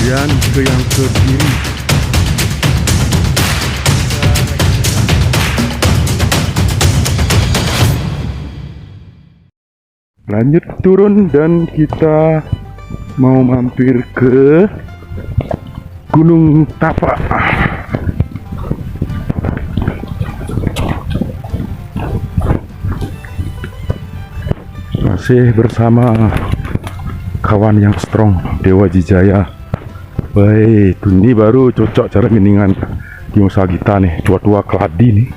kemudian ke yang ke kiri. Lanjut turun dan kita mau mampir ke Gunung Tapak. Masih bersama kawan yang strong, Dewa Jijaya. Baik, ini baru cocok cara miningan di usaha kita nih, tua-tua keladi nih.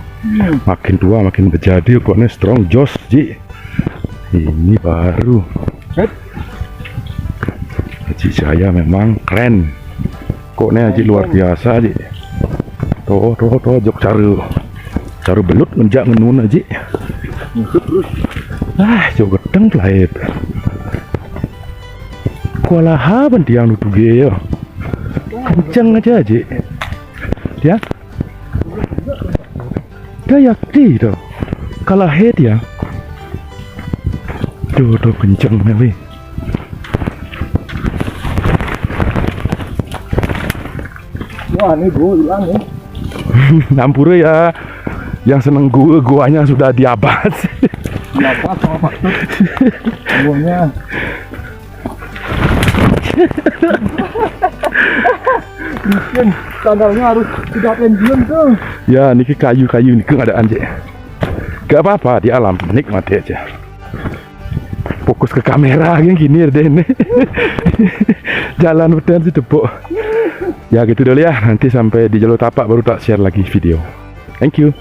Makin tua makin berjadi kok nih, strong jos Ji. Ini baru Jijaya memang keren. Kok nih Ji luar biasa Ji. Toh jok caru belut ngenjak ngenun Ji. Jok gedeng lahir. Kualaha bantiang nutu ge yo. Kenceng aja Ji. Ya. Kayak di tuh. Kalah head ya. Tuh kenceng nih. Wah, ini gua hilang nih. Nampure ya. Yang seneng guanya sudah diabat. Kenapa sama maksud? Guanya. Mungkin sandalnya harus tidak pendiam tuh. Ya, niki kayu-kayu niki ada anje. Gak apa-apa, di alam nikmati aja. Fokus ke kamera gini deh nih. Jalan betul sih tepuk. Ya gitu dulu ya. Nanti sampai di Jalur Tapak baru tak share lagi video. Thank you.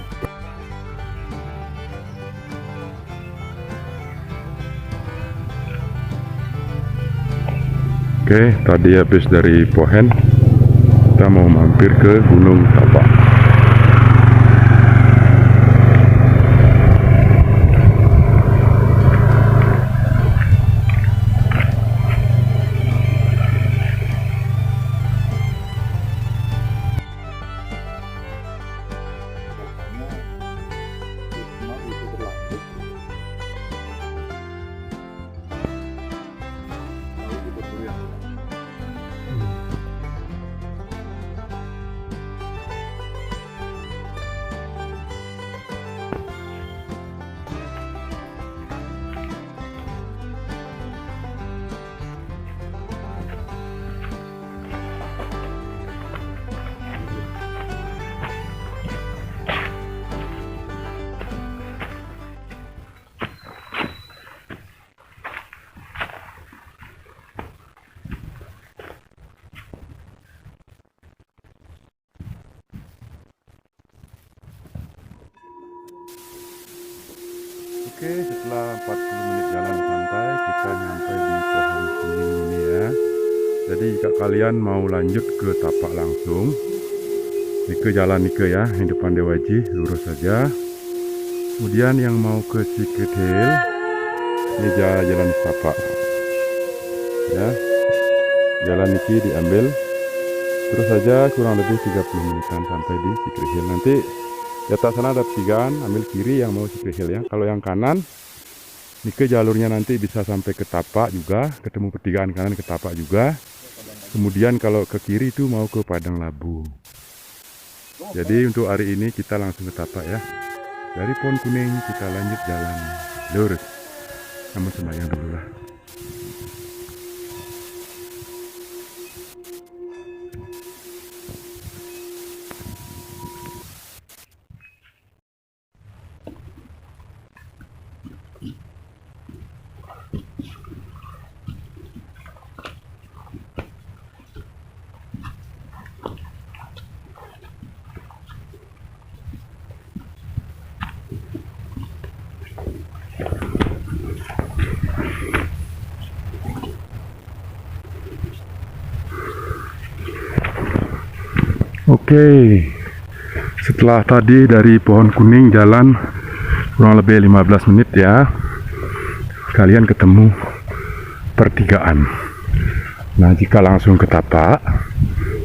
Oke, tadi habis dari Pohen, kita mau mampir ke Gunung Tapak. Oke, setelah 40 menit jalan santai, kita nyampe di pohon kuning ini ya. Jadi jika kalian mau lanjut ke Tapak langsung, Nike jalan Nike ya, yang depan Dewaji, lurus saja. Kemudian yang mau ke Secret Hill, ini jalan Tapak. Ya, jalan Nike diambil, terus saja kurang lebih 30 menitan sampai di Secret Hill. Nanti di atas sana ada pertigaan, ambil kiri yang mau Secret Hill ya. Kalau yang kanan, ini ke jalurnya nanti bisa sampai ke Tapak juga, ketemu pertigaan kanan ke Tapak juga. Kemudian kalau ke kiri itu mau ke Padang Labu. Jadi untuk hari ini kita langsung ke Tapak ya. Dari Pohon Kuning kita lanjut jalan lurus. Namun sembahyang dulu lah. Oke, setelah tadi dari Pohon Kuning jalan kurang lebih 15 menit ya, kalian ketemu pertigaan. Nah, jika langsung ke Tapak,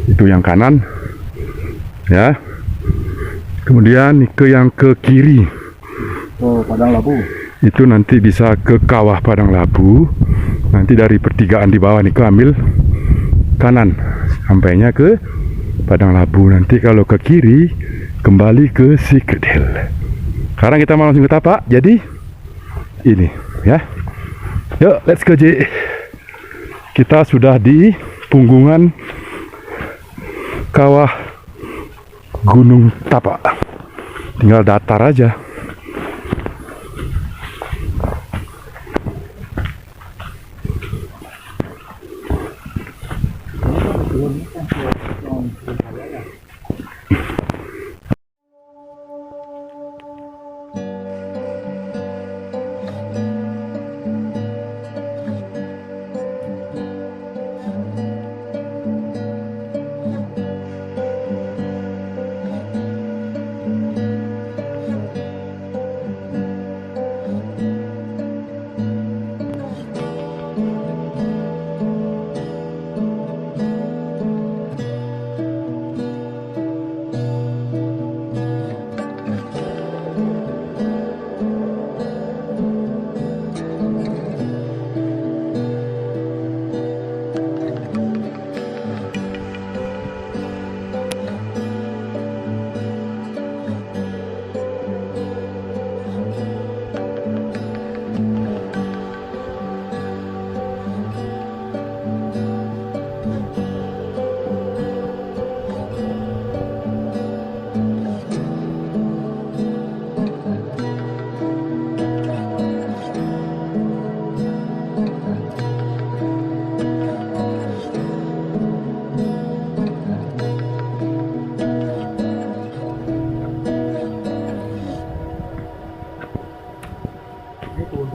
itu yang kanan ya. Kemudian ke yang ke kiri, Padang Labu. itu nanti bisa ke kawah Padang Labu. Nanti dari pertigaan di bawah nih ke ambil kanan sampainya ke Padang Labu. Nanti kalau ke kiri kembali ke Secret Hill. Sekarang kita mau langsung ke tapak. Jadi ini ya. Yuk, let's go J. Kita sudah di punggungan kawah Gunung Tapak. Tinggal datar aja.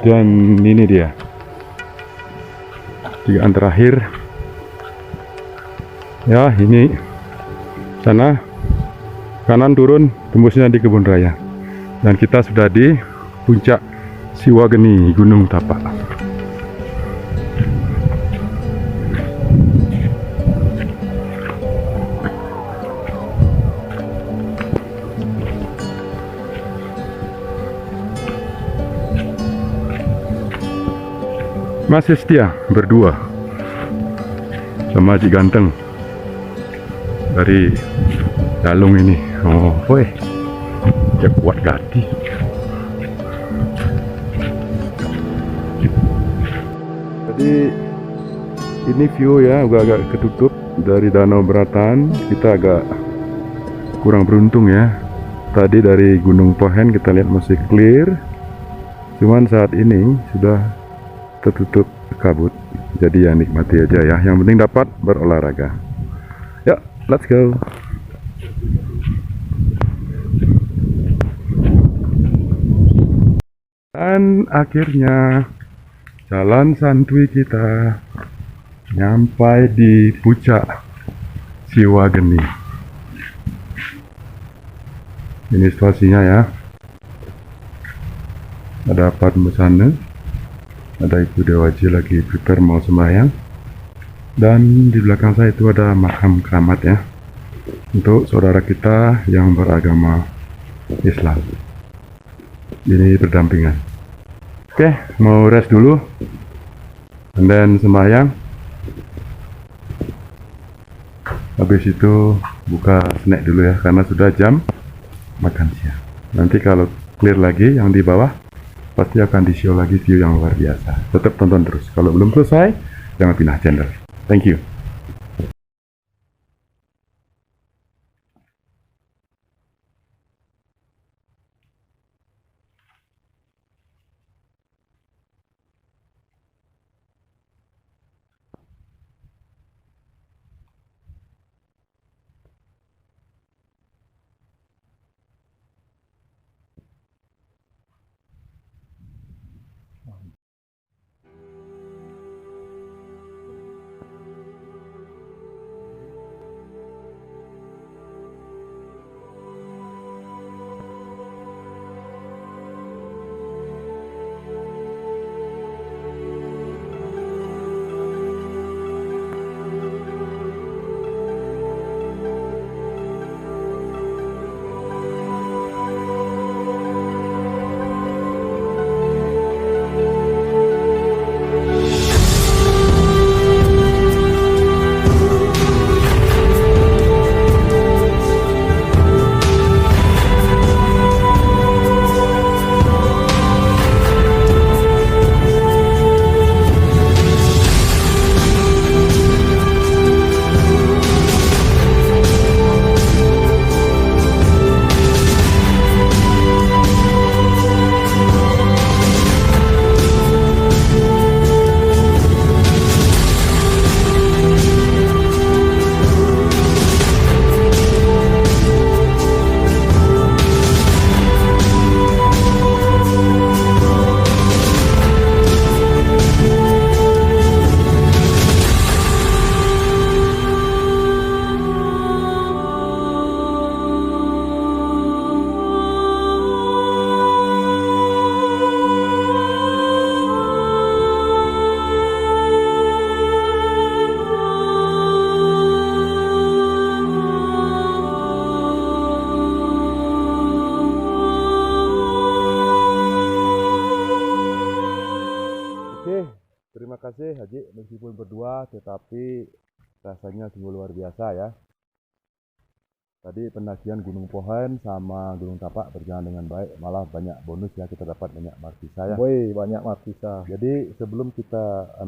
Dan ini dia tigaan terakhir ya. Ini sana kanan turun tembusnya di kebun raya, dan kita sudah di puncak Siwageni Gunung Tapak. Masih setia berdua sama Haji Ganteng dari Dalung ini. Oh, woi, dia kuat gati. Jadi ini view ya, agak ketutup dari Danau Beratan. Kita agak kurang beruntung ya. Tadi dari Gunung Pohen kita lihat masih clear, cuman saat ini sudah tertutup kabut. Jadi ya nikmati aja ya, yang penting dapat berolahraga. Yuk, let's go. Dan akhirnya jalan santuy kita nyampai di puncak Siwageni. Ini situasinya ya. Ada Padma sana, ada Ibu Dewaji lagi prepare mau sembahyang, dan di belakang saya itu ada makam keramat ya, untuk saudara kita yang beragama Islam. Ini berdampingan. Oke, mau rest dulu, and then sembahyang. Habis itu buka snack dulu ya, karena sudah jam makan siang. Nanti kalau clear lagi yang di bawah, pasti akan di-show lagi view yang luar biasa. Tetap tonton terus. Kalau belum selesai, jangan pindah channel. Thank you. tetapi rasanya sungguh luar biasa ya. Tadi pendakian Gunung Pohon sama Gunung Tapak berjalan dengan baik, malah banyak bonus ya, kita dapat banyak markisa ya. Woi, banyak markisa. Jadi sebelum kita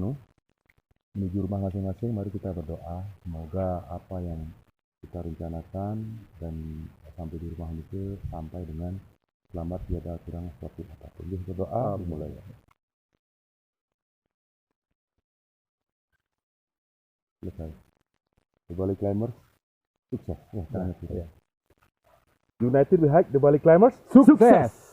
menuju rumah masing-masing, mari kita berdoa semoga apa yang kita rencanakan dan sampai di rumah itu sampai dengan selamat, tiada kurang suatu apapun. Jadi berdoa dimulai. Selesai. The Bali Climbers sukses. Ya, United we hike the Bali Climbers. Sukses!